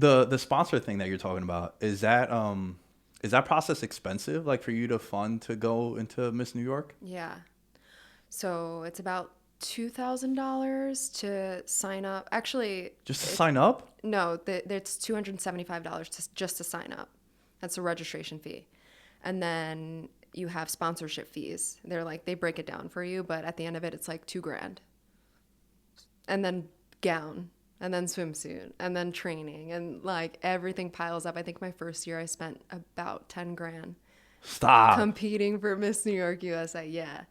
The sponsor thing that you're talking about, is that process expensive, like for you to fund to go into Miss New York? Yeah. So it's about $2,000 to sign up. Actually, Just to it's sign up? no, it's $275 just to sign up. That's a registration fee. And then you have sponsorship fees. They break it down for you, but at the end of it, it's like $2,000. And then gown, and then swimsuit, and then training, and like everything piles up. I think my first year I spent about $10,000 Stop. competing for Miss New York USA. Yeah.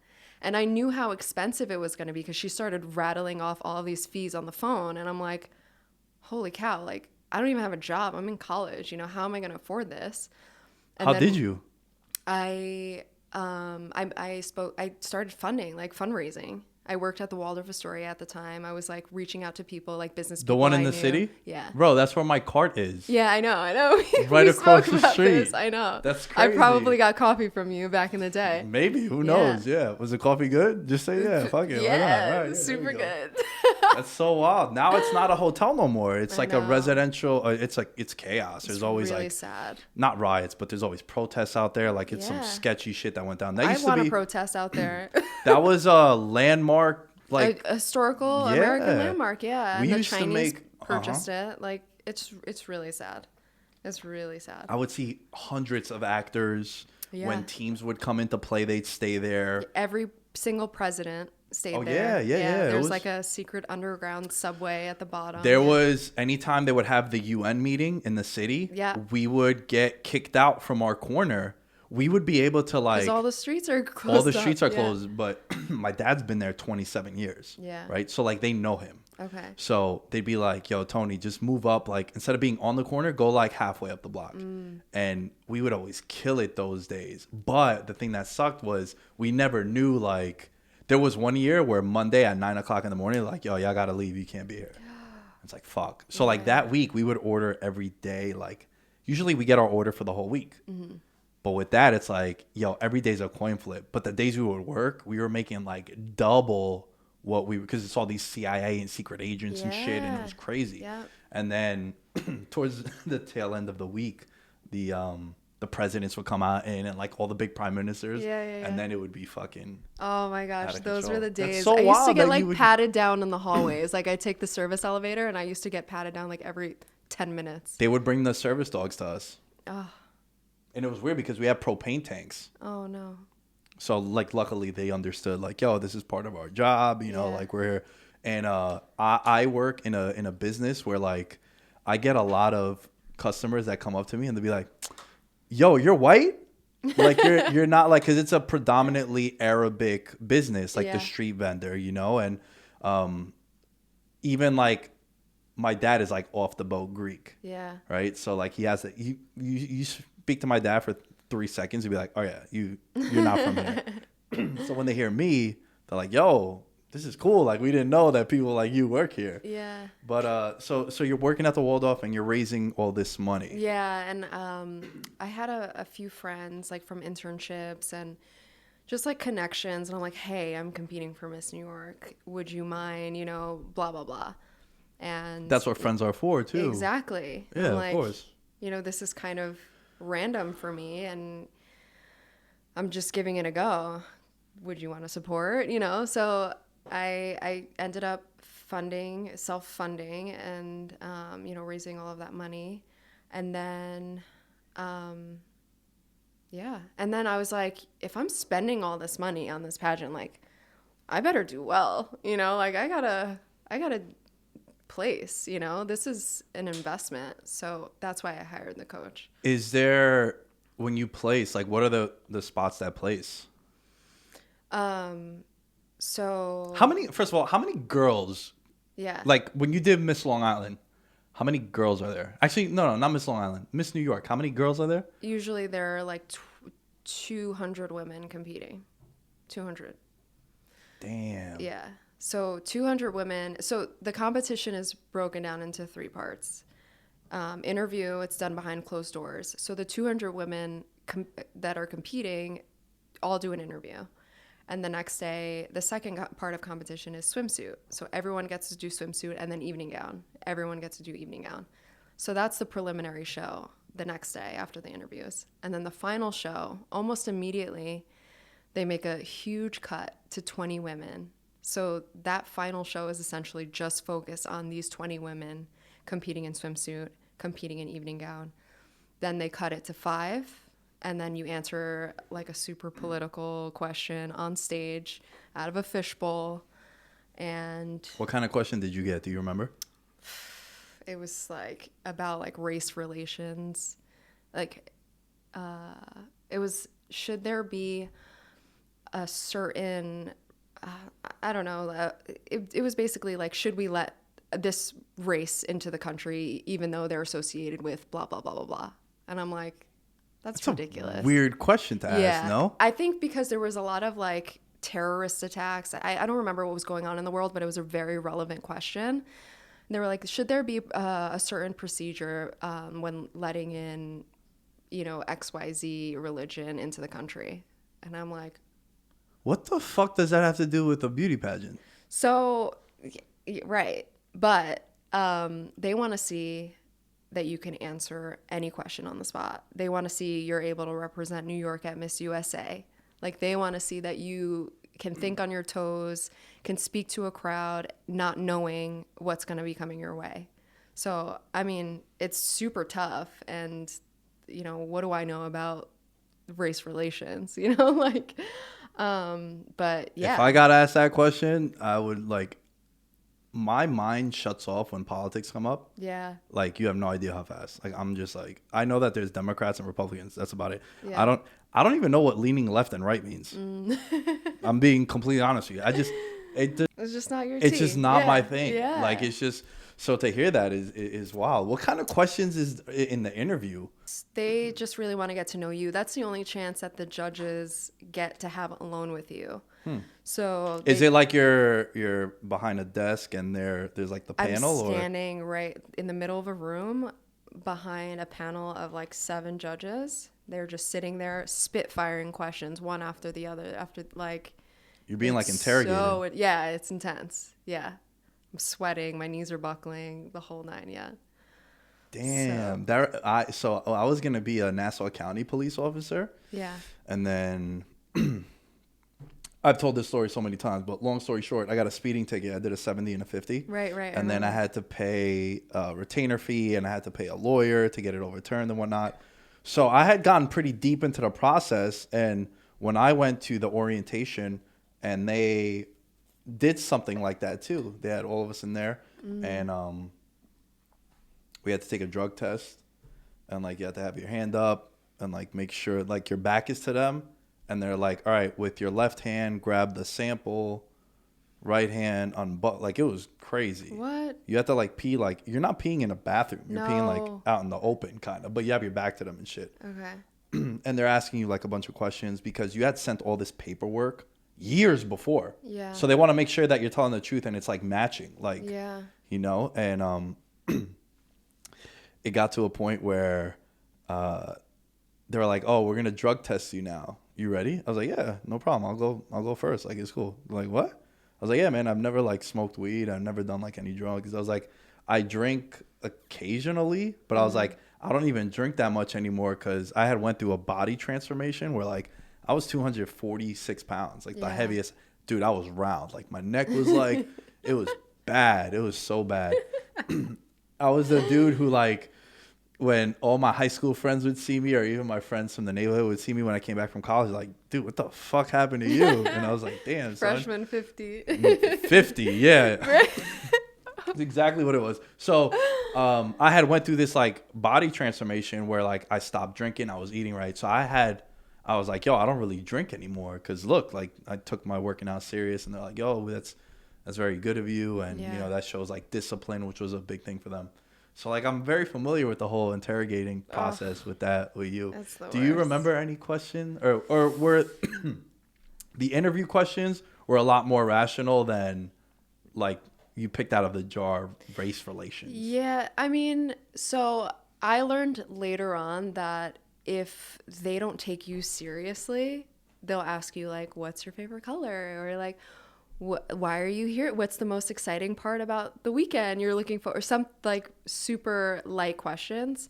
And I knew how expensive it was going to be because she started rattling off all of these fees on the phone. And I'm like, holy cow, like, I don't even have a job. I'm in college. How am I going to afford this? And How then did you? I started funding, like fundraising. I worked at the Waldorf Astoria at the time. I was like reaching out to people, like business The people one in I the knew. city? Yeah. Bro, that's where my cart is. Yeah, I know. Right We across spoke the about street. this. I know. That's I crazy. probably got coffee from you back in the day. Maybe. Who Yeah. knows? Yeah. Was the coffee good? Just say yeah. Fuck it. Why not? Yeah, All right, yeah, super there you go. good. That's so wild. Now it's not a hotel no more. It's I like a know. residential. It's chaos. There's always really like sad. not riots, but there's always protests out there. Like it's some Yeah. sketchy shit that went down. That I used to want to be. protest out there. That was a landmark. Like A historical yeah. American landmark, yeah. We And the used to Chinese make- purchased it. Like it's really sad. It's really sad. I would see hundreds of actors. Yeah. When teams would come into play, they'd stay there. Every single president stayed Oh, there. yeah. It There's was- like a secret underground subway at the bottom. There Yeah. was anytime they would have the UN meeting in the city, Yeah. we would get kicked out from our corner. We would be able to like Because all the streets are closed. all the up. streets are Yeah. closed, but my dad's been there 27 years. Yeah. Right? So like they know him. Okay. So they'd be like, yo, Tony, just move up. Like instead of being on the corner, go like halfway up the block. And we would always kill it those days. But the thing that sucked was we never knew like there was one year where Monday at 9:00 in the morning, like, yo, y'all gotta leave. You can't be here. It's like, fuck. So like that week we would order every day. Like usually we get our order for the whole week. But with that, it's like, yo, every day's a coin flip. But the days we would work, we were making like double what we, because it's all these CIA and secret agents and shit, and it was crazy. Yeah. And then towards the tail end of the week, the presidents would come out and like all the big prime ministers, Yeah. and then it would be fucking. Oh my gosh, Out of those were control. the That's days. so I used to wild get that like you would- patted down in the hallways. Like I take the service elevator and I used to get patted down like every 10 minutes. They would bring the service dogs to us, Oh, and it was weird because we had propane tanks. oh no. So like luckily they understood like, yo, this is part of our job, Yeah. like we're here. And I work in a business where like I get a lot of customers that come up to me and they'll be like, yo, you're white? Like you're not like, cause it's a predominantly Arabic business, like Yeah. the street vendor, and even like my dad is like off the boat Greek. Yeah. Right. So like he has that, you speak to my dad for 3 seconds, he'd be like, oh yeah, you're not from here. So when they hear me, they're like, yo, this is cool. Like we didn't know that people like you work here. Yeah. But so you're working at the Waldorf and you're raising all this money. Yeah, and I had a few friends like from internships and just like connections, and I'm like, hey, I'm competing for Miss New York. Would you mind, blah blah blah. And That's what friends are for too. exactly. Yeah, I'm of like, course. This is kind of random for me, and I'm just giving it a go. Would you want to support? So I ended up self-funding, and raising all of that money, and then and then I was like, if I'm spending all this money on this pageant, like I better do well, like I gotta place, this is an investment. So that's why I hired the coach. Is there, when you place, like what are the spots that place? So First of all, how many girls, yeah, like when you did Miss Long Island, how many girls are there? Actually, no, not Miss Long Island. Miss New York. How many girls are there? usually there are like 200 women competing. 200. Damn. Yeah. So 200 women. So the competition is broken down into 3 parts. Interview, it's done behind closed doors. So the 200 women that are competing all do an interview. And the next day, the second part of competition is swimsuit. So everyone gets to do swimsuit and then evening gown. Everyone gets to do evening gown. So that's the preliminary show the next day after the interviews. And then the final show, almost immediately, they make a huge cut to 20 women. So that final show is essentially just focused on these 20 women competing in swimsuit, competing in evening gown. Then they cut it to 5, and then you answer like a super political question on stage out of a fishbowl. And what kind of question did you get? Do you remember? it was like about like race relations. Like it was, should there be a certain I don't know, it was basically like, should we let this race into the country even though they're associated with blah blah blah blah blah. And I'm like, that's ridiculous. A weird question to ask, no? I think because there was a lot of like terrorist attacks. I don't remember what was going on in the world, but it was a very relevant question. And they were like, should there be a certain procedure when letting in, you know, XYZ religion into the country? And I'm like, what the fuck does that have to do with a beauty pageant? So, right. But they want to see that you can answer any question on the spot. They want to see you're able to represent New York at Miss USA. Like, they want to see that you can think on your toes, can speak to a crowd, not knowing what's going to be coming your way. So, I mean, it's super tough. And, you know, what do I know about race relations? You know, like, but yeah. If I got asked that question, I would like, my mind shuts off when politics come up. Yeah. Like, you have no idea how fast. Like, I'm just like, I know that there's Democrats and Republicans. That's about it. Yeah. I don't even know what leaning left and right means. I'm being completely honest with you. It's just not your It's tea. just not my thing. Yeah. Like, it's just, so to hear that is wild. What kind of questions is in the interview? They just really want to get to know you. That's the only chance that the judges get to have alone with you. So is it like you're behind a desk and there's like the panel? I'm standing right in the middle of a room behind a panel of like 7 judges. They're just sitting there spitfiring questions one after the other. After like you're being like interrogated. So yeah, it's intense. Yeah, I'm sweating. My knees are buckling. The whole 9. Yeah. Damn. So I was gonna be a Nassau County police officer. Yeah. And then I've told this story so many times, but long story short, I got a speeding ticket. I did a 70 and a 50. Right. And then I had to pay a retainer fee and I had to pay a lawyer to get it overturned and whatnot. So I had gotten pretty deep into the process. And when I went to the orientation and they did something like that too, they had all of us in there and we had to take a drug test and like you have to have your hand up and like make sure like your back is to them. And they're like, all right, with your left hand, grab the sample, right hand unbutton. Like, it was crazy. What? You have to, like, pee, like, you're not peeing in a bathroom. You're peeing, like, No. out in the open, kind of. But you have your back to them and shit. Okay. And they're asking you, like, a bunch of questions because you had sent all this paperwork years before. Yeah. So they want to make sure that you're telling the truth and it's, like, matching. Like, Yeah. you know? And it got to a point where they were like, oh, we're going to drug test you now. You ready? I was like, yeah, no problem. I'll go first. Like, it's cool. Like, what? I was like, yeah, man, I've never like smoked weed. I've never done like any drugs. I was like, I drink occasionally, but I was like, I don't even drink that much anymore because I had went through a body transformation where like I was 246 pounds, like the heaviest. Dude, I was round. Like my neck was like, it was bad. It was so bad. I was the dude who like, when all my high school friends would see me or even my friends from the neighborhood would see me when I came back from college, like, dude, what the fuck happened to you? And I was like, damn, son. Freshman 50. 50, yeah. That's exactly what it was. So I had went through this, like, body transformation where, like, I stopped drinking. I was eating right. So I was like, yo, I don't really drink anymore. Because, look, like, I took my working out serious. And they're like, yo, that's very good of you. And, you know, that shows, like, discipline, which was a big thing for them. So, like, I'm very familiar with the whole interrogating process with you. That's the Do you remember any question? Or were the interview questions were a lot more rational than, like, you picked out of the jar race relations? Yeah, I mean, so I learned later on that if they don't take you seriously, they'll ask you, like, what's your favorite color? Or, like, why are you here? What's the most exciting part about the weekend you're looking for? Or some like super light questions.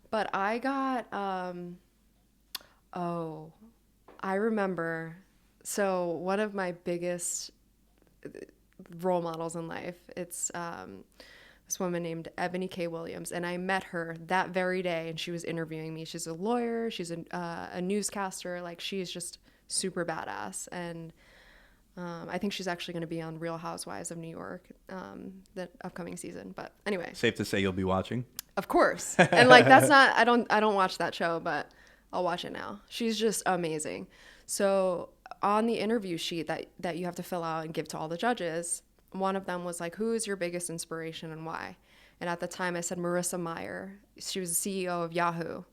But I got, I remember. So one of my biggest role models in life, it's this woman named Ebony K. Williams. And I met her that very day and she was interviewing me. She's a lawyer. She's a newscaster. Like she's just super badass. And I think she's actually going to be on Real Housewives of New York, the upcoming season. But anyway, Safe to say you'll be watching. Of course. And like that's not I don't watch that show, but I'll watch it now. She's just amazing. So on the interview sheet that you have to fill out and give to all the judges, one of them was like, who is your biggest inspiration and why? And at the time I said Marissa Mayer. She was the CEO of Yahoo. And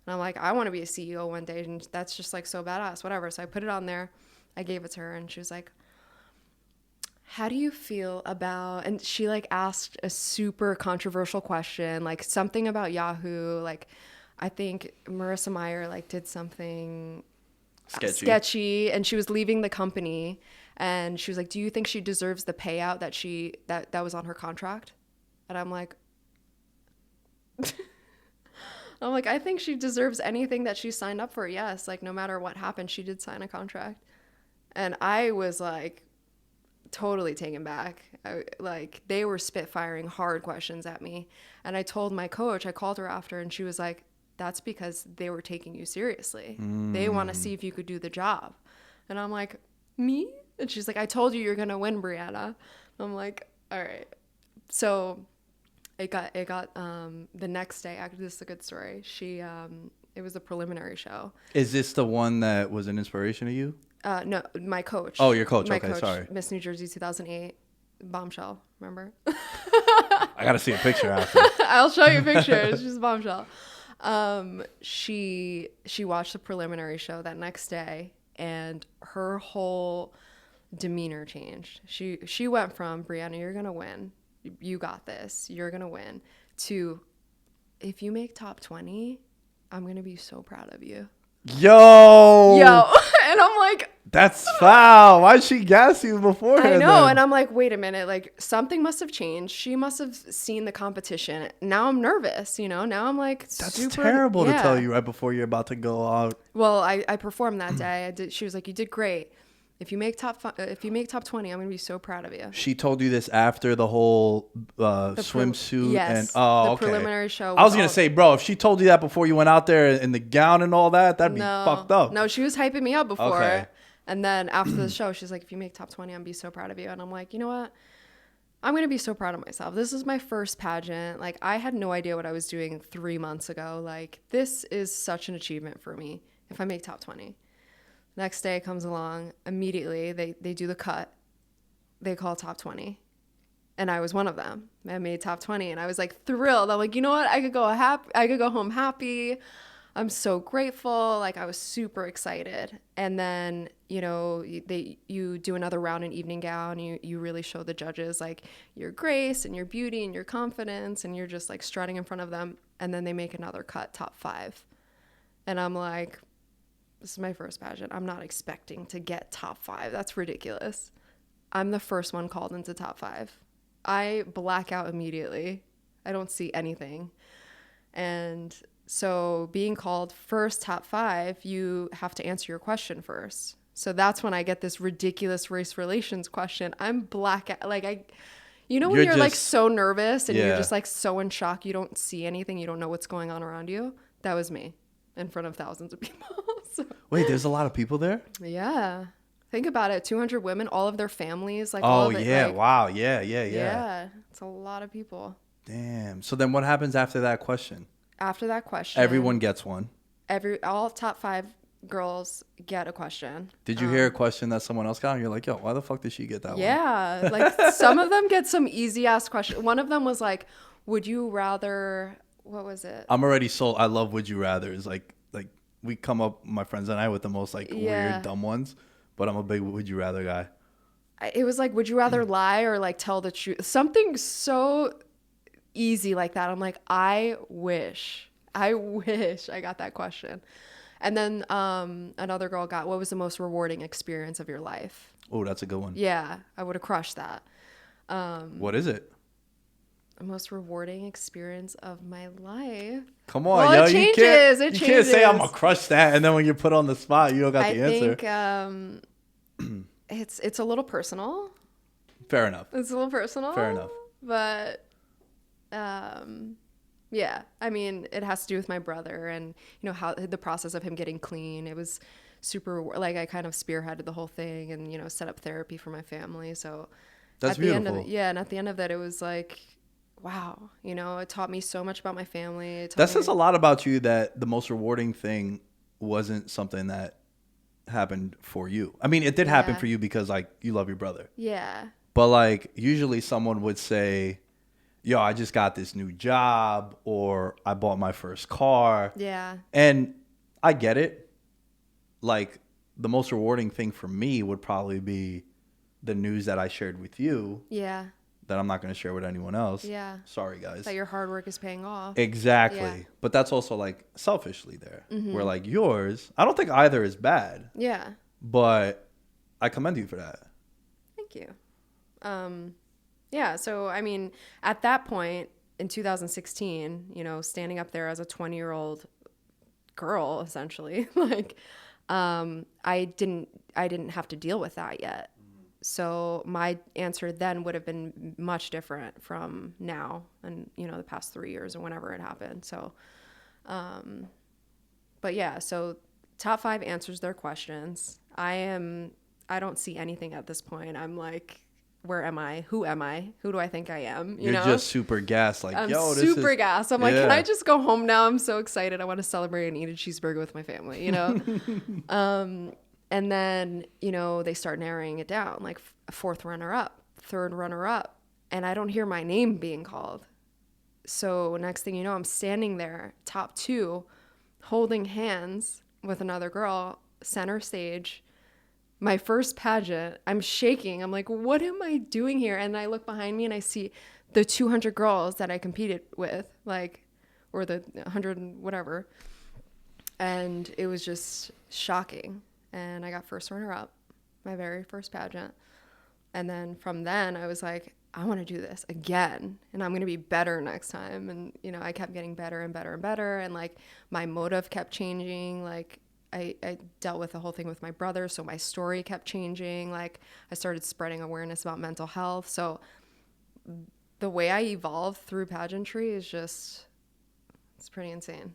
I'm like, I want to be a CEO one day, and that's just like so badass, whatever. So I put it on there. I gave it to her and she was like, how do you feel about, and she like asked a super controversial question, like something about Yahoo. Like I think Marissa Mayer like did something sketchy and she was leaving the company and she was like, do you think she deserves the payout that was on her contract? And I'm like, I think she deserves anything that she signed up for. Yes. Like no matter what happened, she did sign a contract. And I was like totally taken back. Like they were spitfiring hard questions at me. And I told my coach, I called her after and she was like, that's because they were taking you seriously. They want to see if you could do the job. And I'm like, me? And she's like, I told you you're going to win, Briana. I'm like, all right. So it got the next day, actually, this is a good story. It was a preliminary show. Is this the one that was an inspiration to you? No, my coach. Oh, your coach. My Okay, coach, sorry. Miss New Jersey 2008, bombshell. Remember? I gotta see a picture after. I'll show you pictures. She's a bombshell. She watched the preliminary show that next day, and her whole demeanor changed. She went from Briana, you're gonna win. You got this. You're gonna win. To, if you make top 20, I'm gonna be so proud of you. Yo. And I'm like, that's foul. Why'd she gas you beforehand? I know. Then? And I'm like, wait a minute. Like something must have changed. She must have seen the competition. Now I'm nervous, Now I'm like, that's super terrible to tell you right before you're about to go out. Well, I performed that day. She was like, you did great. If you make top 20, I'm going to be so proud of you. She told you this after the whole swimsuit? Yes. And okay. Preliminary show. I was going to say, bro, if she told you that before you went out there in the gown and all that, that'd be fucked up. No, she was hyping me up before. Okay. And then after the show, she's like, if you make top 20, I'm going to be so proud of you. And I'm like, you know what? I'm going to be so proud of myself. This is my first pageant. Like, I had no idea what I was doing 3 months ago. Like, this is such an achievement for me if I make top 20. Next day comes along, immediately they do the cut. They call top 20. And I was one of them. I made top 20 and I was like thrilled. I'm like, you know what? I could go home happy. I'm so grateful. Like I was super excited. And then, you do another round in evening gown. You really show the judges like your grace and your beauty and your confidence, and you're just like strutting in front of them. And then they make another cut, top 5. And I'm like, this is my first pageant. I'm not expecting to get top 5. That's ridiculous. I'm the first one called into top 5. I black out immediately. I don't see anything. And so being called first top 5, you have to answer your question first. So that's when I get this ridiculous race relations question. I'm black out. Like when you're like so nervous and you're just like so in shock, you don't see anything. You don't know what's going on around you. That was me in front of thousands of people. So, wait, there's a lot of people there? Yeah. Think about it. 200 women, all of their families. Like, wow. Yeah. Yeah. It's a lot of people. Damn. So then what happens after that question? After that question. Everyone gets one. All top 5 girls get a question. Did you hear a question that someone else got? And you're like, yo, why the fuck did she get that one? Yeah. Like some of them get some easy ass questions. One of them was like, would you rather, what was it? I'm already sold. I love would you rather. It's like we come up, my friends and I, with the most like weird, dumb ones. But I'm a big would you rather guy. It was like, would you rather lie or like tell the truth? Something so easy like that. I'm like, I wish I got that question. And then another girl got, what was the most rewarding experience of your life? Oh, that's a good one. Yeah, I would have crushed that. What is it? The most rewarding experience of my life. Come on, Well, yo, it changes. you can't say I'm gonna crush that, and then when you're put on the spot, you don't got the answer. I think it's a little personal. Fair enough. It's a little personal. Fair enough. But yeah, I mean, it has to do with my brother and, you know, how the process of him getting clean. It was super, like, I kind of spearheaded the whole thing and, you know, set up therapy for my family. So that's beautiful. And at the end of that, it was like, wow, you know, it taught me so much about my family. That says a lot about you, that the most rewarding thing wasn't something that happened for you. I mean, it did happen for you because, like, you love your brother. Yeah. But, like, usually someone would say, yo, I just got this new job, or I bought my first car. Yeah. And I get it. Like, the most rewarding thing for me would probably be the news that I shared with you. Yeah. That I'm not going to share with anyone else. Yeah. Sorry, guys. That your hard work is paying off. Exactly. Yeah. But that's also, like, selfishly there. Where, like, yours, I don't think either is bad. Yeah. But I commend you for that. Thank you. Yeah, so I mean, at that point in 2016, you know, standing up there as a 20-year-old girl, essentially, like, I didn't have to deal with that yet. So my answer then would have been much different from now and, you know, the past 3 years or whenever it happened. So, but yeah, so top 5 answers their questions. I don't see anything at this point. I'm like, where am I? Who am I? Who do I think I am? You're just super gassed. Like, I'm yo, this super is... gassed. I'm like, can I just go home now? I'm so excited. I want to celebrate and eat a cheeseburger with my family, you know? And then, you know, they start narrowing it down, like fourth runner-up, third runner-up, and I don't hear my name being called. So next thing you know, I'm standing there, top 2, holding hands with another girl, center stage, my first pageant. I'm shaking. I'm like, what am I doing here? And I look behind me and I see the 200 girls that I competed with, like, or the 100 and whatever. And it was just shocking. And I got first runner up, my very first pageant. And then from then I was like, I want to do this again, and I'm going to be better next time. And, you know, I kept getting better and better and better. And, like, my motive kept changing. Like, I dealt with the whole thing with my brother, so my story kept changing. Like, I started spreading awareness about mental health. So the way I evolved through pageantry is just, it's pretty insane.